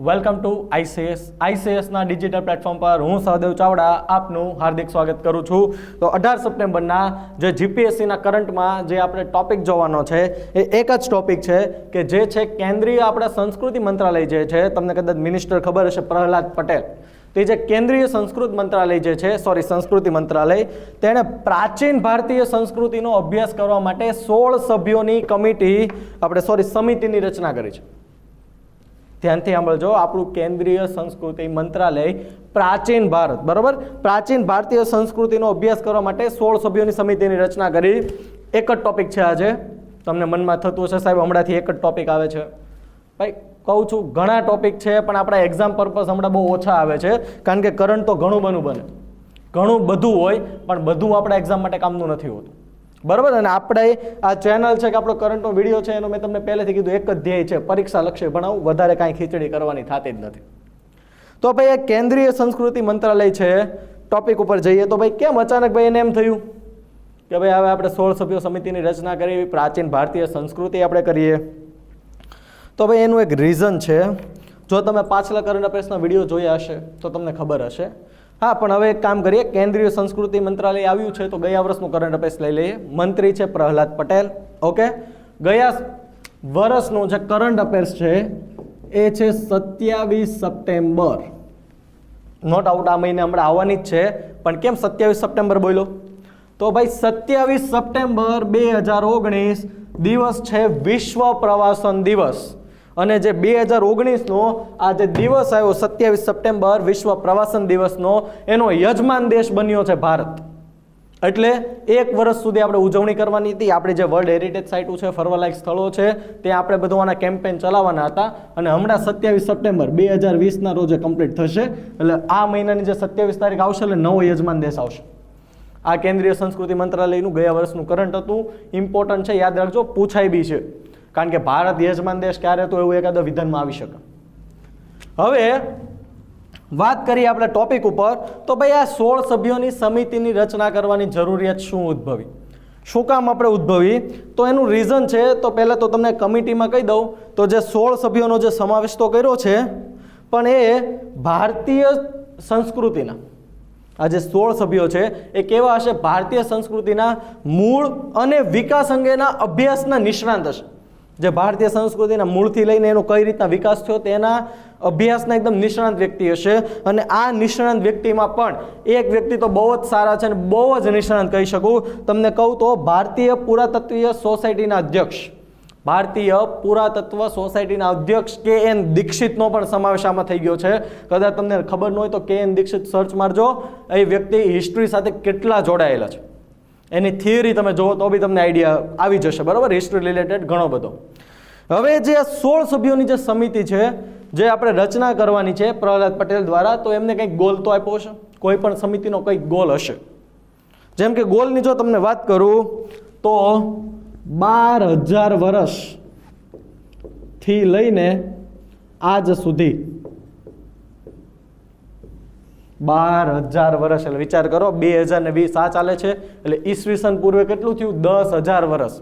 Welcome to આઈસીએસના digital platform પર હું સહદેવ ચાવડા આપનું હાર્દિક સ્વાગત કરું છું. તો 18 સપ્ટેમ્બરના જે જીપીએસસીના કરંટમાં જે આપણે ટોપિક જોવાનો છે એ એક જ ટોપિક છે કે જે છે કેન્દ્રીય આપણા સંસ્કૃતિ મંત્રાલય જે છે, તમને કદાચ મિનિસ્ટર ખબર હશે પ્રહલાદ પટેલ, તે જે કેન્દ્રીય સંસ્કૃતિ મંત્રાલય તેણે પ્રાચીન ભારતીય સંસ્કૃતિનો અભ્યાસ કરવા માટે 16 સભ્યોની સમિતિની રચના કરી છે. ધ્યાનથી સાંભળજો, આપણું કેન્દ્રીય સંસ્કૃતિ મંત્રાલય પ્રાચીન ભારત, બરોબર, પ્રાચીન ભારતીય સંસ્કૃતિનો અભ્યાસ કરવા માટે 16 સભ્યોની સમિતિની રચના કરી. એક જ ટોપિક છે આજે. તમને મનમાં થતું હશે સાહેબ હમણાંથી એક જ ટોપિક આવે છે. ભાઈ કહું છું ઘણા ટોપિક છે પણ આપણા એક્ઝામ પર્પઝ હમણાં બહુ ઓછા આવે છે, કારણ કે કરંટ તો ઘણું બધું હોય પણ બધું આપણા એક્ઝામ માટે કામનું નથી હોતું, બરાબર. અને આપણે આ ચેનલ છે કે આપણો કરંટનો વિડીયો છે એનો મેં તમને પહેલેથી કીધું એક જ ધ્યેય છે, પરીક્ષા લક્ષ્ય ભણાવું, વધારે કાંઈ ખીચડી કરવાની થતી જ નથી. તો ભાઈ એક કેન્દ્રીય સંસ્કૃતિ મંત્રાલય છે ટોપિક ઉપર જઈએ તો ભાઈ કેમ અચાનક ભાઈ એને એમ થયું કે ભાઈ હવે આપણે 16 સભ્યો સમિતિની રચના કરી, પ્રાચીન ભારતીય સંસ્કૃતિ આપણે કરીએ. તો ભાઈ એનું એક રીઝન છે. જો તમે પાછલા કરંટ અફેર્સના વિડીયો જોયા હશે તો તમને ખબર હશે. હા, પણ હવે એક કામ કરીએ, કેન્દ્રીય સંસ્કૃતિ મંત્રાલય આવ્યું છે તો ગયા વર્ષનું કરંટ અફેર્સ લઈ લઈએ. મંત્રી છે પ્રહલાદ પટેલ. ઓકે, ગયા વર્ષનું જે કરંટ અફેર્સ છે એ છે 27 સપ્ટેમ્બર. નોટ આઉટ આ મહિને હમણાં આવવાની જ છે, પણ કેમ 27 સપ્ટેમ્બર બોલ્યો? તો ભાઈ 27 સપ્ટેમ્બર 2019 દિવસ છે વિશ્વ પ્રવાસન દિવસ. અને જે 2019નો આ જે દિવસ આવ્યો 27 સપ્ટેમ્બર વિશ્વ પ્રવાસન દિવસનો, એનો યજમાન દેશ બન્યો છે ભારત. એટલે એક વર્ષ સુધી આપણે ઉજવણી કરવાની હતી. આપણી જે વર્લ્ડ હેરિટેજ સાઇટો છે, ફરવાલાયક સ્થળો છે, ત્યાં આપણે બધું આના કેમ્પેન ચલાવવાના હતા. અને હમણાં 27 સપ્ટેમ્બર 2020ના રોજે કમ્પ્લીટ થશે. એટલે આ મહિનાની જે 27 તારીખ આવશે એટલે નવો યજમાન દેશ આવશે. આ કેન્દ્રીય સંસ્કૃતિ મંત્રાલયનું ગયા વર્ષનું કરંટ હતું, ઇમ્પોર્ટન્ટ છે, યાદ રાખજો, પૂછાય બી છે. કારણ કે ભારત યજમાન દેશ ક્યારે તો એવું એકાદો વિધાનમાં આવી શકે. હવે વાત કરીએ આપણે ટોપિક ઉપર. તો ભાઈ આ 16 સભ્યોની સમિતિની રચના કરવાની જરૂરિયાત શું ઉદ્ભવી, શું કામ આપણે ઉદ્ભવી? તો એનું રીઝન છે, તો પહેલાં તો તમને કમિટીમાં કહી દઉં તો જે 16 સભ્યોનો જે સમાવેશ તો કર્યો છે પણ એ ભારતીય સંસ્કૃતિના આ જે 16 સભ્યો છે એ કેવા હશે? ભારતીય સંસ્કૃતિના મૂળ અને વિકાસ અંગેના અભ્યાસના નિષ્ણાંત હશે. જે ભારતીય સંસ્કૃતિના મૂળથી લઈને એનો કઈ રીતના વિકાસ થયો તેના અભ્યાસના એકદમ નિષ્ણાંત વ્યક્તિ હશે. અને આ નિષ્ણાંત વ્યક્તિમાં પણ એક વ્યક્તિ તો બહુ જ સારા છે અને બહુ જ નિષ્ણાંત કહી શકું. તમને કહું તો ભારતીય પુરાતત્વીય સોસાયટીના અધ્યક્ષ, ભારતીય પુરાતત્વ સોસાયટીના અધ્યક્ષ KN દીક્ષિતનો પણ સમાવેશ આમાં થઈ ગયો છે. કદાચ તમને ખબર ન હોય તો KN દીક્ષિત સર્ચ મારજો. એ વ્યક્તિ હિસ્ટ્રી સાથે કેટલા જોડાયેલા છે, એની થિયરી તમે જુઓ તો બી તમને આઈડિયા આવી જશે, બરાબર, હિસ્ટ્રી રિલેટેડ ઘણો બધો. હવે જે 16 સભ્યોની જે સમિતિ છે જે આપણે રચના કરવાની છે પ્રહલાદ પટેલ દ્વારા, તો એમને કંઈક ગોલ તો આપ્યો હશે. કોઈ પણ સમિતિનો કંઈક ગોલ હશે. જેમ કે ગોલની જો તમને વાત કરું તો 12,000 વર્ષથી લઈને આજ સુધી 12,000 વર્ષ, એટલે વિચાર કરો 2020 આ ચાલે છે એટલે ઈસવીસન પૂર્વે કેટલું થયું? 10,000 વર્ષ.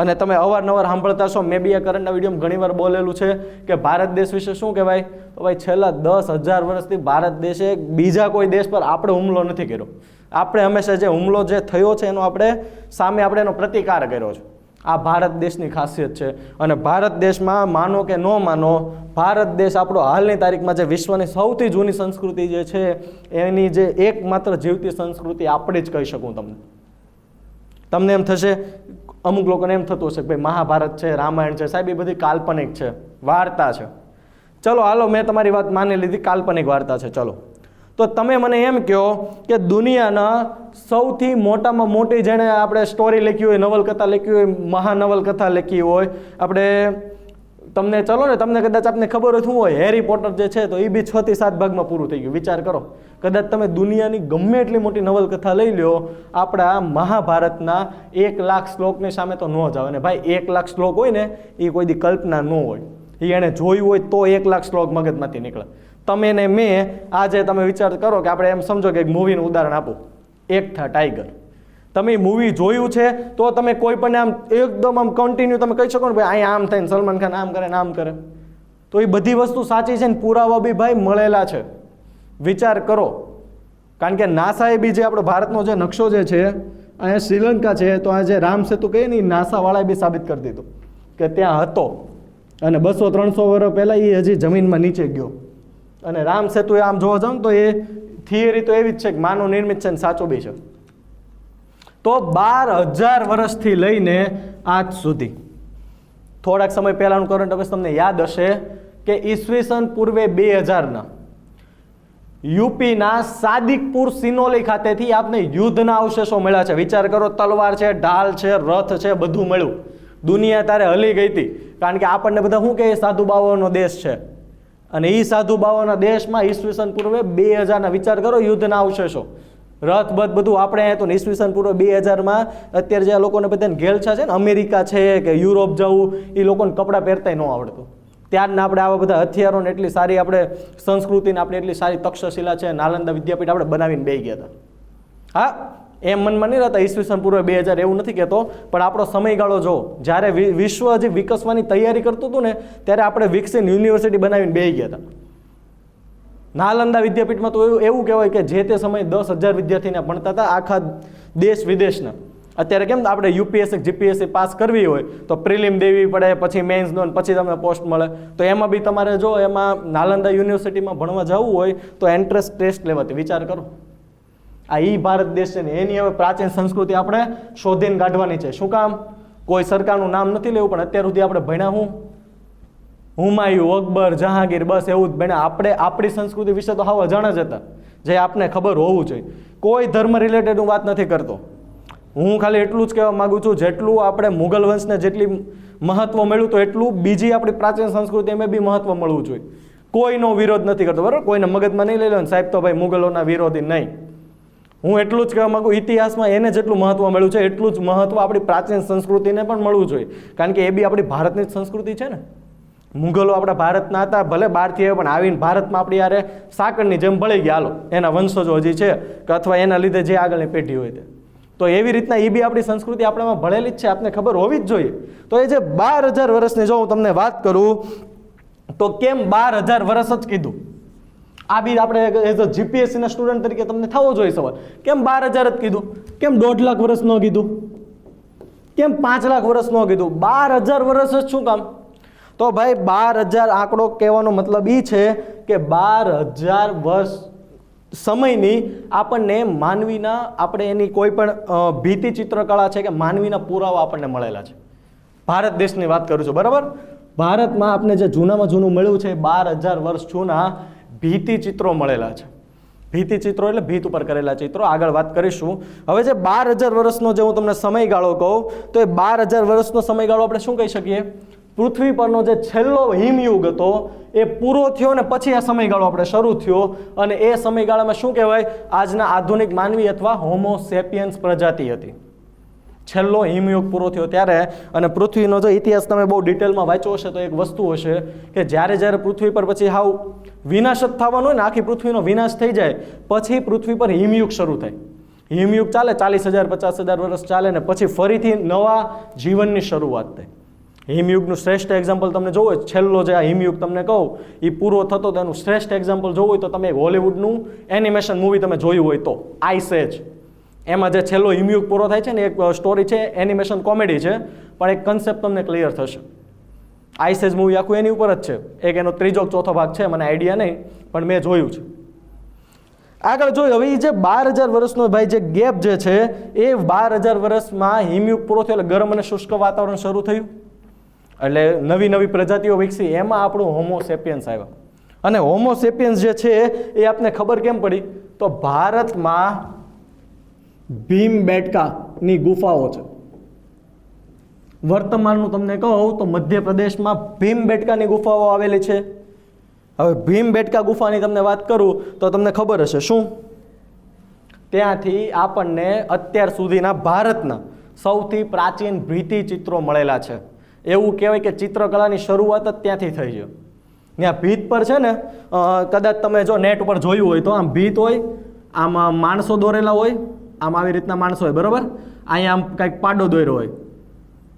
અને તમે અવારનવાર સાંભળતા છો, મેં બી આ કરંટના વિડીયોમાં ઘણી વાર બોલેલું છે કે ભારત દેશ વિશે શું કહેવાય? તો ભાઈ છેલ્લા 10,000 વર્ષથી ભારત દેશે બીજા કોઈ દેશ પર આપણે હુમલો નથી કર્યો. આપણે હંમેશા જે હુમલો જે થયો છે એનો આપણે સામે આપણે એનો પ્રતિકાર કર્યો છે. આ ભારત દેશની ખાસિયત છે. અને ભારત દેશમાં માનો કે ન માનો, ભારત દેશ આપણો હાલની તારીખમાં જે વિશ્વની સૌથી જૂની સંસ્કૃતિ જે છે એની જે એકમાત્ર જીવતી સંસ્કૃતિ આપણે જ કહી શકું. તમને એમ થશે, અમુક લોકોને એમ થતું હશે કે ભાઈ મહાભારત છે, રામાયણ છે, સાહેબ એ બધી કાલ્પનિક છે, વાર્તા છે. ચલો હાલો, મેં તમારી વાત માની લીધી, કાલ્પનિક વાર્તા છે. ચલો તો તમે મને એમ કહો કે દુનિયાના સૌથી મોટામાં મોટી જેણે આપણે સ્ટોરી લખી હોય, નવલકથા લખી હોય, મહાનવલકથા લખી હોય, આપણે તમને ચલો ને તમને કદાચ આપને ખબર હોય શું હોય, હેરી પોટર જે છે તો એ બી 6 થી 7 ભાગમાં પૂરું થઈ ગયું. વિચાર કરો, કદાચ તમે દુનિયાની ગમે એટલી મોટી નવલકથા લઈ લો, આપણા મહાભારતના 1,00,000 શ્લોકની સામે તો ન જ આવે ને ભાઈ. 1,00,000 શ્લોક હોય ને એ કોઈ દી કલ્પના ન હોય, એ એને જોયું હોય તો 1,00,000 શ્લોક મગજમાંથી નીકળે. તમે ને મેં આજે તમે વિચાર કરો કે આપણે એમ સમજો કે એક મૂવીનું ઉદાહરણ આપું, એક થા ટાઈગર. તમે મૂવી જોયું છે તો તમે કોઈ પણ આમ એકદમ આમ કન્ટિન્યુ તમે કહી શકો ને ભાઈ અહીંયા આમ થઈને સલમાન ખાન આમ કરે ને આમ કરે, તો એ બધી વસ્તુ સાચી છે ને પુરાવા બી ભાઈ મળેલા છે. વિચાર કરો, કારણ કે નાસાએ બી જે આપણો ભારતનો જે નકશો જે છે અહીંયા શ્રીલંકા છે, તો આ જે રામ સેતુ કહે ને નાસાવાળાએ બી સાબિત કરી દીધું કે ત્યાં હતો અને 200-300 વર્ષ પહેલાં એ હજી જમીનમાં નીચે ગયો. અને રામ સેતુ આમ જોવા જાવ તો એ થિયરી તો એવી જ છે કે માનવ નિર્મિત છે ને સાચો બી છે. તો 12,000 વર્ષથી લઈને આજ સુધી, થોડાક સમય પહેલાનું કરંટ અફેર્સ તમને યાદ હશે કે ઈસવીસન પૂર્વે 2000ના યુપીના સાદિકપુર સિનોલી ખાતેથી આપને યુદ્ધના અવશેષો મળ્યા છે. વિચાર કરો, તલવાર છે, ઢાલ છે, રથ છે, બધું મળ્યું. દુનિયા તારે હલી ગઈ હતી, કારણ કે આપણને બધા શું કહે સાધુ બાવાઓનો દેશ છે, અને એ સાધુ બાવાના દેશમાં ઈસવીસન પૂર્વે 2000ના વિચાર કરો યુદ્ધના અવશેષો, રથ બધ બધું આપણે અહીંયા તો ઈસવીસન પૂર્વે 2000માં અત્યારે જે લોકોને બધાને ઘેલછા છે ને અમેરિકા છે કે યુરોપ જવું, એ લોકોને કપડાં પહેરતાય ન આવડતું. ત્યારના આપણે આવા બધા હથિયારોને એટલી સારી આપણે સંસ્કૃતિને આપણે એટલી સારી તક્ષશિલા છે, નાલંદા વિદ્યાપીઠ આપણે બનાવીને બેસી ગયા હતા. હા, એમ મનમાં નહીં રહેતા ઈસવીસન પૂર્વે 2000 એવું નથી કહેતો, પણ આપણો સમયગાળો જો જ્યારે વિશ્વ હજી વિકસવાની તૈયારી કરતું હતું ને ત્યારે આપણે વિકસીને યુનિવર્સિટી બનાવીને બેસી ગયા હતા. નાલંદા વિદ્યાપીઠમાં તો એવું કહેવાય કે જે તે સમયે 10,000 વિદ્યાર્થીને ભણતા હતા આખા દેશ વિદેશના. અત્યારે કેમ આપણે યુપીએસસી જીપીએસસી પાસ કરવી હોય તો પ્રિલિમ દેવી પડે, પછી મેન્સનો, પછી તમને પોસ્ટ મળે. તો એમાં બી તમારે જો એમાં નાલંદા યુનિવર્સિટીમાં ભણવા જવું હોય તો એન્ટ્રન્સ ટેસ્ટ લેવાતી. વિચાર કરો, આ ભારત દેશ છે ને એની હવે પ્રાચીન સંસ્કૃતિ આપણે શોધીને કાઢવાની છે. શું કામ? કોઈ સરકારનું નામ નથી લેવું, પણ અત્યાર સુધી આપણે ભણ્યા હું હુમાયુ, અકબર, જહાંગીર, બસ એવું જ ભણ્યા. આપણે આપણી સંસ્કૃતિ વિશે તો હાવ અજાણ જ હતા, જે આપને ખબર હોવું જોઈએ. કોઈ ધર્મ રિલેટેડ હું વાત નથી કરતો. હું ખાલી એટલું જ કહેવા માંગુ છું, જેટલું આપણે મુગલ વંશને જેટલી મહત્વ મળ્યું તો એટલું બીજી આપણી પ્રાચીન સંસ્કૃતિ એમાં બી મહત્વ મળવું જોઈએ. કોઈનો વિરોધ નથી કરતો, બરાબર? કોઈને મગજમાં નહીં લઈ લો ને સાહેબ તો ભાઈ મુગલોના વિરોધી નહીં. હું એટલું જ કહેવા માંગુ, ઇતિહાસમાં એને જેટલું મહત્વ મળ્યું છે એટલું જ મહત્વ આપણી પ્રાચીન સંસ્કૃતિને પણ મળવું જોઈએ, કારણ કે એ બી આપણી ભારતની જ સંસ્કૃતિ છે ને. મુગલો આપણા ભારતના હતા, ભલે બહારથી આવ્યા પણ આવીને ભારતમાં આપણી યારે સાકળની જેમ ભળી ગયા. હાલો, એના વંશજો હજી છે કે અથવા એના લીધે જે આગળની પેઢી હોય તે. તો એવી રીતના એ બી આપણી સંસ્કૃતિ આપણામાં ભળેલી જ છે, આપને ખબર હોવી જ જોઈએ. તો એ જે 12,000 વર્ષની જો હું તમને વાત કરું તો કેમ 12,000 વર્ષ જ કીધું? આ બી આપણે એઝ અ જીપીએસસીના સ્ટુડન્ટ તરીકે તમને થવો જોઈએ સવાલ, કેમ 12,000 જ કીધું? કેમ 1.5 લાખ વર્ષ ન કીધું? કેમ 5 લાખ વર્ષ ન કીધું? 12,000 વર્ષ જ શું કામ? તો ભાઈ 12,000 આંકડો કહેવાનો મતલબ એ છે કે 12,000 વર્ષ સમયની આપણને માનવીના, આપણે એની કોઈ પણ ભીતિ ચિત્રકળા છે કે માનવીના પુરાવા આપણને મળેલા છે. ભારત દેશની વાત કરું છું, બરાબર? ભારતમાં આપણે જે જૂનામાં જૂનું મળ્યું છે 12,000 વર્ષ જૂના ભીતિ ચિત્રો મળેલા છે. ભીતિ ચિત્રો એટલે ભીત ઉપર કરેલા ચિત્રો, આગળ વાત કરીશું. હવે જે 12,000 વર્ષનો જે હું તમને સમયગાળો કહું તો એ 12,000 વર્ષનો સમયગાળો આપણે શું કહી શકીએ? પૃથ્વી પરનો જે છેલ્લો હિમયુગ હતો એ પૂરો થયો ને પછી આ સમયગાળો આપણે શરૂ થયો, અને એ સમયગાળામાં શું કહેવાય? આજના આધુનિક માનવી અથવા હોમો સેપિયન્સ પ્રજાતિ હતી. છેલ્લો હિમયુગ પૂરો થયો ત્યારે. અને પૃથ્વીનો જો ઇતિહાસ તમે બહુ ડિટેલમાં વાંચ્યો હશે તો એક વસ્તુ હશે કે જ્યારે પૃથ્વી પર પછી હાવ વિનાશ જ થવાનો હોય ને, આખી પૃથ્વીનો વિનાશ થઈ જાય પછી પૃથ્વી પર હિમયુગ શરૂ થાય. હિમયુગ ચાલે 40,000 50,000 વર્ષ ચાલે ને પછી ફરીથી નવા જીવનની શરૂઆત થાય. હિમયુગનું શ્રેષ્ઠ એક્ઝામ્પલ તમને જોવું હોય, છેલ્લો જે આ હિમયુગ તમને કહું એ પૂરો થતો તેનું શ્રેષ્ઠ એક્ઝામ્પલ જોવું હોય તો તમે હોલિવૂડનું એનિમેશન મૂવી તમે જોયું હોય તો આઈસ એજ, એમાં જે છેલ્લો હિમયુગ પૂરો થાય છે ને એક સ્ટોરી છે, એનિમેશન કોમેડી છે, પણ એક કન્સેપ્ટ તમને ક્લિયર થશે. આઈસ એજ મૂવી આખું એની ઉપર જ છે. એક એનો 3જો કે 4થો ભાગ છે, મને આઈડિયા નહીં, પણ મેં જોયું છે. આગળ જોયું. હવે એ જે 12,000 વર્ષનો ભાઈ જે ગેપ જે છે એ 12,000 વર્ષમાં હિમયુગ પૂરો થયો એટલે ગરમ અને શુષ્ક વાતાવરણ શરૂ થયું, એટલે નવી નવી પ્રજાતિઓ વિકસી. એમાં આપણું હોમો સેપિયન્સ આવ્યા. અને હોમો સેપિયન્સ જે છે એ આપને ખબર કેમ પડી? તો ભારતમાં ભીમબેટકાની ગુફાઓ છે. વર્તમાનનું તમને કહું તો મધ્યપ્રદેશમાં ભીમબેટકાની ગુફાઓ આવેલી છે. હવે ભીમબેટકા ગુફાની તમને વાત કરું તો તમને ખબર હશે શું? ત્યાંથી આપણને અત્યાર સુધીના ભારતના સૌથી પ્રાચીન ભીતિ ચિત્રો મળેલા છે. એવું કહેવાય કે ચિત્રકલાની શરૂઆત જ ત્યાંથી થઈ છે. ત્યાં ભીત પર છે ને, કદાચ તમે જો નેટ ઉપર જોયું હોય તો આમ ભીત હોય, આમાં માણસો દોરેલા હોય, આમ આવી રીતના માણસો હોય, બરાબર? અહીંયા આમ કંઈક પાડો દોર્યો હોય.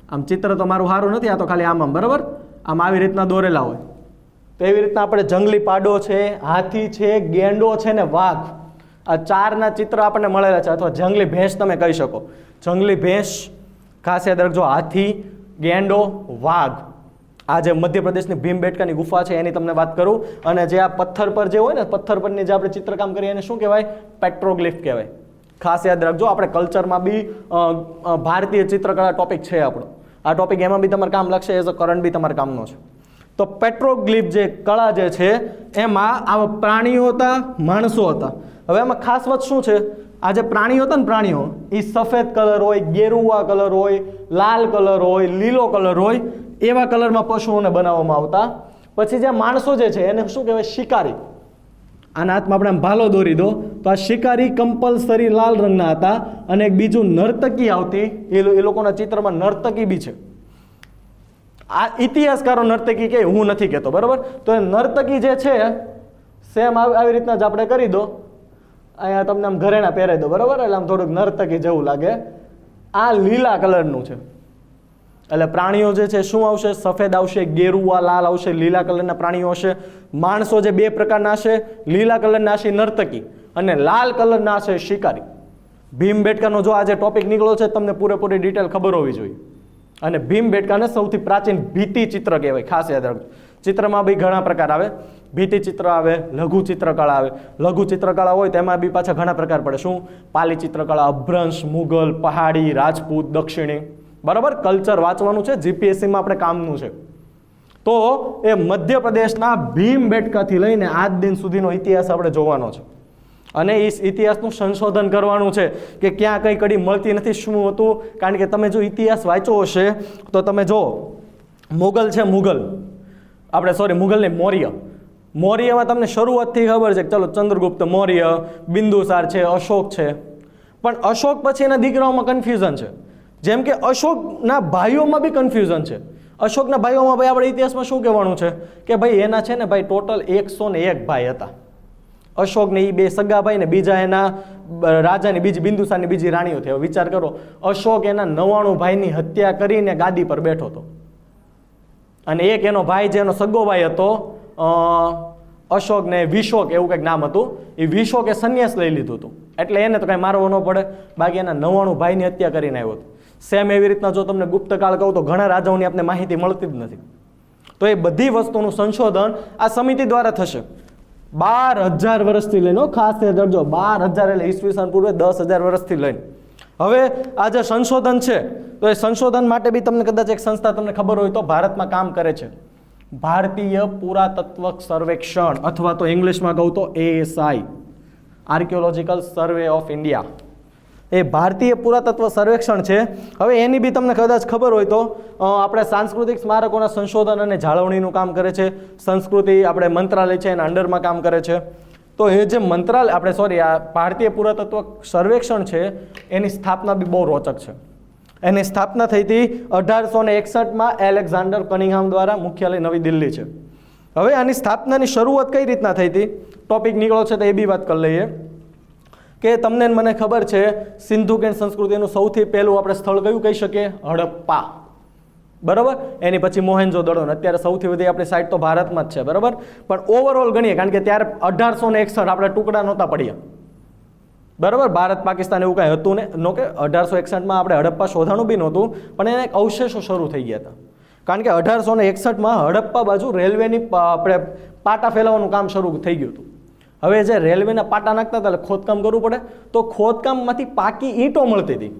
આમ ચિત્ર તો મારું સારું નથી, આ તો ખાલી આમ બરાબર આમ આવી રીતના દોરેલા હોય. તો એવી રીતના આપણે જંગલી પાડો છે, હાથી છે, ગેંડો છે ને વાઘ, આ ચારના ચિત્ર આપણને મળેલા છે. અથવા જંગલી ભેંસ તમે કહી શકો. જંગલી ભેંસ ખાસ યાદ રાખજો, હાથી, ગેંડો, વાઘ. આ જે મધ્યપ્રદેશની ભીમબેટકાની ગુફા છે એની તમને વાત કરું. અને જે આ પથ્થર પર જે હોય ને, પથ્થર પરની જે આપણે ચિત્રકામ કરીએ એને શું કહેવાય? પેટ્રોગ્લિફ કહેવાય. ખાસ યાદ રાખજો, આપણે કલ્ચરમાં બી ભારતીય ચિત્રકળા ટોપિક છે આપણો. આ ટોપિક એમાં બી તમારે કામ લાગશે, એઝ અ કરંટ બી તમારા કામનો છે. તો પેટ્રોગ્લિફ જે કળા જે છે એમાં આવા પ્રાણીઓ હતા, માણસો હતા. હવે એમાં ખાસ વાત શું છે? આ જે પ્રાણીઓ હતા ને, પ્રાણીઓ એ સફેદ કલર હોય, ગેરુવા કલર હોય, લાલ કલર હોય, લીલો કલર હોય, એવા કલરમાં પશુઓને બનાવવામાં આવતા. પછી જે માણસો જે છે એને શું કહેવાય? શિકારી. આના હાથમાં આપણે આમ ભાલો દોરી દો તો આ શિકારી કમ્પલસરી લાલ રંગના હતા. અને એક બીજું નર્તકી આવતી, એ લોકોના ચિત્રમાં નર્તકી બી છે. આ ઇતિહાસકારો નર્તકી કે હું નથી કહેતો, બરાબર? તો એ નર્તકી જે છે સેમ આવી રીતના જ આપણે કરી દો. અહીંયા તમને આમ ઘરેણા પહેરાવી દો, બરાબર? એટલે આમ થોડુંક નર્તકી જેવું લાગે. આ લીલા કલરનું છે. એટલે પ્રાણીઓ જે છે શું આવશે? સફેદ આવશે, ગેરુવા લાલ આવશે, લીલા કલરના પ્રાણીઓ હશે. માણસો જે બે પ્રકારના હશે, લીલા કલરના હશે નર્તકી અને લાલ કલરના હશે શિકારી. ભીમબેટકાનો જો આજે ટોપિક નીકળ્યો છે તમને પૂરેપૂરી ડિટેલ ખબર હોવી જોઈએ. અને ભીમબેટકાને સૌથી પ્રાચીન ભીતિ ચિત્ર કહેવાય. ખાસ યાદ રાખજો, ચિત્રમાં બી ઘણા પ્રકાર આવે. ભીતિ ચિત્ર આવે, લઘુ ચિત્રકળા આવે. લઘુ ચિત્રકળા હોય તેમાં બી પાછા ઘણા પ્રકાર પડે. શું? પાલી ચિત્રકળા, અભ્રંશ, મુગલ, પહાડી, રાજપૂત, દક્ષિણી. બરાબર? કલ્ચર વાંચવાનું છે, જીપીએસસીમાં આપણે કામનું છે. તો એ મધ્યપ્રદેશના ભીમબેટકાથી લઈને આજ દિન સુધીનો ઇતિહાસ આપણે જોવાનો છે. અને એ ઇતિહાસનું સંશોધન કરવાનું છે કે ક્યાં કઈ કડી મળતી નથી, શું હતું. કારણ કે તમે જો ઇતિહાસ વાંચ્યો હશે તો તમે જો મુગલ છે, મુગલ આપણે સોરી મુગલ ને મૌર્ય. મૌર્યમાં તમને શરૂઆતથી ખબર છે કે ચલો ચંદ્રગુપ્ત મૌર્ય, બિંદુસાર છે, અશોક છે. પણ અશોક પછી એના દીકરાઓમાં કન્ફ્યુઝન છે. જેમ કે અશોકના ભાઈઓમાં બી કન્ફ્યુઝન છે. અશોકના ભાઈઓમાં ભાઈ આપણે ઇતિહાસમાં શું કહેવાનું છે કે ભાઈ એના છે ને ભાઈ ટોટલ 101 ભાઈ હતા. અશોકને એ બે સગા ભાઈ ને બીજા એના રાજાની બીજી બિંદુસારની બીજી રાણીઓ થઈ. વિચાર કરો, અશોક એના 99 ભાઈની હત્યા કરીને ગાદી પર બેઠો હતો. અને એક એનો ભાઈ જે એનો સગો ભાઈ હતો અશોક ને વિશોક એવું કંઈક નામ હતું, એ વિશોકે સંન્યાસ લઈ લીધું હતું. એટલે એને તો કઈ મારવો ન પડે, બાકી એના 99 ભાઈની હત્યા કરીને આવ્યો હતો. સેમ એવી રીતના જો તમને ગુપ્તકાળ કહું તો ઘણા રાજાઓની આપણે માહિતી મળતી જ નથી. તો એ બધી વસ્તુનું સંશોધન આ સમિતિ દ્વારા થશે. 12,000 વર્ષથી લઈને, ખાસ યાદ રાખજો, 12,000 એટલે ઈસવીસન પૂર્વે 10,000 વર્ષથી લઈને. હવે આ જે સંશોધન છે તો એ સંશોધન માટે બી તમને કદાચ એક સંસ્થા તમને ખબર હોય તો ભારતમાં કામ કરે છે, ભારતીય પુરાતત્વ સર્વેક્ષણ, અથવા તો ઇંગ્લિશમાં કહું તો ASI, archaeological survey of India. એ ભારતીય પુરાતત્વ સર્વેક્ષણ છે. હવે એની બી તમને કદાચ ખબર હોય તો આપણે સાંસ્કૃતિક સ્મારકોના સંશોધન અને જાળવણીનું કામ કરે છે. સંસ્કૃતિ આપણે મંત્રાલય છે એના અંડરમાં કામ કરે છે. તો એ જે મંત્રાલય આપણે સોરી આ ભારતીય પુરાતત્વ સર્વેક્ષણ છે એની સ્થાપના બી બહુ રોચક છે. એની સ્થાપના થઈ હતી 1861માં એલેક્ઝાન્ડર કનિંઘહામ દ્વારા. મુખ્યાલય નવી દિલ્હી છે. હવે આની સ્થાપનાની શરૂઆત કઈ રીતના થઈ હતી, ટોપિક નીકળો છે તો એ બી વાત કરી લઈએ કે તમને મને ખબર છે સિંધુ ખીણ સંસ્કૃતિનું સૌથી પહેલું આપણે સ્થળ કયું કહી શકીએ? હડપ્પા. બરાબર? એની પછી મોહેન્જો-દડો. અત્યારે સૌથી વધુ આપણી સાઇટ તો ભારતમાં જ છે. બરાબર? પણ ઓવરઓલ ગણીએ, કારણ કે ત્યારે 1861 આપણે ટુકડા નહોતા પડ્યા. બરાબર? ભારત પાકિસ્તાન એવું કાંઈ હતું ને નો કે 1861માં આપણે હડપ્પા શોધાણું બી નહોતું, પણ એને અવશેષો શરૂ થઈ ગયા હતા. કારણ કે 1861માં હડપ્પા બાજુ રેલવેની આપણે પાટા ફેલાવવાનું કામ શરૂ થઈ ગયું હતું. હવે જે રેલવેના પાટા નાખતા હતા એટલે ખોદકામ કરવું પડે, તો ખોદકામમાંથી પાકી ઈંટો મળતી હતી.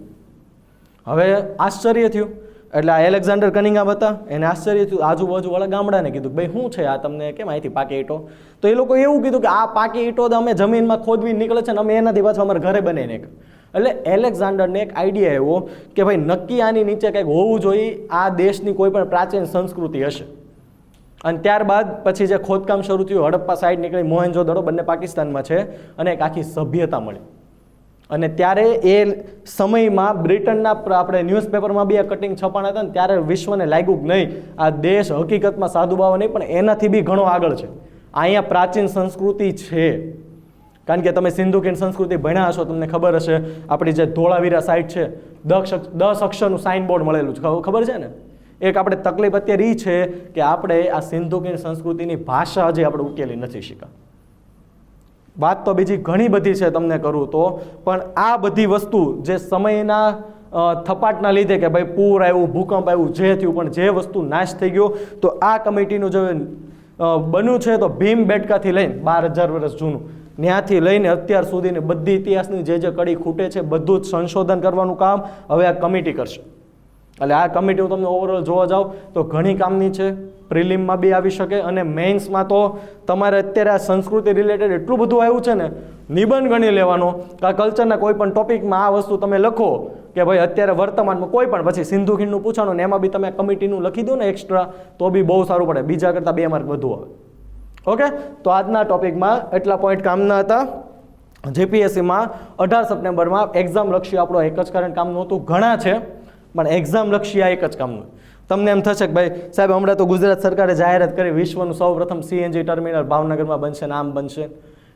હવે આશ્ચર્ય થયું, એટલે આ એલેક્ઝાન્ડર કનિંઘહામ હતા, એને આશ્ચર્ય થયું. આજુબાજુવાળા ગામડાને કીધું કે ભાઈ શું છે આ, તમને કેમ અહીંથી પાકી ઈંટો? તો એ લોકો એવું કીધું કે આ પાકી ઈંટો અમે જમીનમાં ખોદવી નીકળે છે ને અમે એનાથી પાછું અમારે ઘરે બનાવીને. એટલે એલેક્ઝાન્ડરને એક આઈડિયા આવ્યો કે ભાઈ નક્કી આની નીચે કંઈક હોવું જોઈએ, આ દેશની કોઈ પણ પ્રાચીન સંસ્કૃતિ હશે. અને ત્યારબાદ પછી જે ખોદકામ શરૂ થયું, હડપ્પા સાઈડ નીકળી, મોહેન્જો-દડો બંને પાકિસ્તાનમાં છે, અને એક આખી સભ્યતા મળી. અને ત્યારે એ સમયમાં બ્રિટનના આપણે ન્યૂઝપેપરમાં બી આ કટિંગ છપાણા હતા ને ત્યારે વિશ્વને લાગ્યું કે નહીં આ દેશ હકીકતમાં સાધુબાવા નહીં પણ એનાથી બી ઘણો આગળ છે, અહીંયા પ્રાચીન સંસ્કૃતિ છે. કારણ કે તમે સિંધુ ખીણ સંસ્કૃતિ ભણ્યા હશો, તમને ખબર હશે આપણી જે ધોળાવીરા સાઇટ છે 10 અક્ષરનું સાઇન બોર્ડ મળેલું છે, ખબર છે ને? એક આપણે તકલીફ અત્યારે એ છે કે આપણે આ સિંધુ ખીણ સંસ્કૃતિની ભાષા હજી આપણે ઉકેલી નથી શીખ્યા. વાત તો બીજી ઘણી બધી છે તમને કરું તો, પણ આ બધી વસ્તુ જે સમયના થપાટના લીધે કે ભાઈ પૂર આવ્યું, ભૂકંપ આવ્યું, જે થયું, પણ જે વસ્તુ નાશ થઈ ગયો, તો આ કમિટીનું જે બન્યું છે તો ભીમબેટકાથી લઈને 12,000 વર્ષ જૂનું ત્યાંથી લઈને અત્યાર સુધીની બધી ઇતિહાસની જે કડી ખૂટે છે બધું જ સંશોધન કરવાનું કામ હવે આ કમિટી કરશે. એટલે આ કમિટી હું તમને ઓવરઓલ જોવા જાઉં તો ઘણી કામની છે. પ્રિલિમમાં બી આવી શકે અને મેઇન્સમાં તો તમારે અત્યારે આ સંસ્કૃતિ રિલેટેડ એટલું બધું આવ્યું છે ને, નિબંધ ગણી લેવાનો કે આ કલ્ચરના કોઈ પણ ટોપિકમાં આ વસ્તુ તમે લખો કે ભાઈ અત્યારે વર્તમાનમાં કોઈ પણ પછી સિંધુ ખીણનું પૂછવાનું ને એમાં બી તમે કમિટીનું લખી દો ને એક્સ્ટ્રા, તો બી બહુ સારું પડે, બીજા કરતાં 2 માર્ક વધુ આવે. ઓકે, તો આજના ટોપિકમાં એટલા પોઈન્ટ કામના હતા. જીપીએસસીમાં 18 સપ્ટેમ્બરમાં એક્ઝામ લક્ષી આપણો એક જ કારણ કામનું હતું. ઘણા છે પણ એક્ઝામ લક્ષી આ એક જ કામનું. તમને એમ થશે કે ભાઈ સાહેબ હમણાં તો ગુજરાત સરકારે જાહેરાત કરી વિશ્વનું સૌપ્રથમ CNG ટર્મિનલ ભાવનગરમાં બનશે ને આમ બનશે.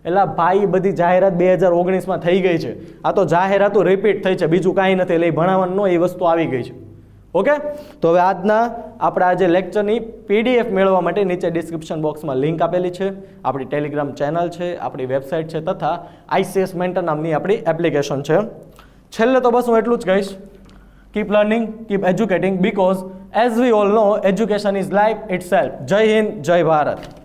એટલે ભાઈ બધી જાહેરાત 2019માં થઈ ગઈ છે. આ તો જાહેરાતો રિપીટ થઈ છે, બીજું કાંઈ નથી. એટલે ભણાવવાનું એ વસ્તુ આવી ગઈ છે. ઓકે, તો હવે આજના આપણા આજે લેક્ચરની PDF મેળવવા માટે નીચે ડિસ્ક્રિપ્શન બોક્સમાં લિંક આપેલી છે. આપણી ટેલિગ્રામ ચેનલ છે, આપણી વેબસાઇટ છે, તથા ICS મેન્ટર નામની આપણી એપ્લિકેશન છે. છેલ્લે તો બસ હું એટલું જ કહીશ, keep learning, keep educating, because as we all know, education is life itself. જય હિન્દ, જય ભારત.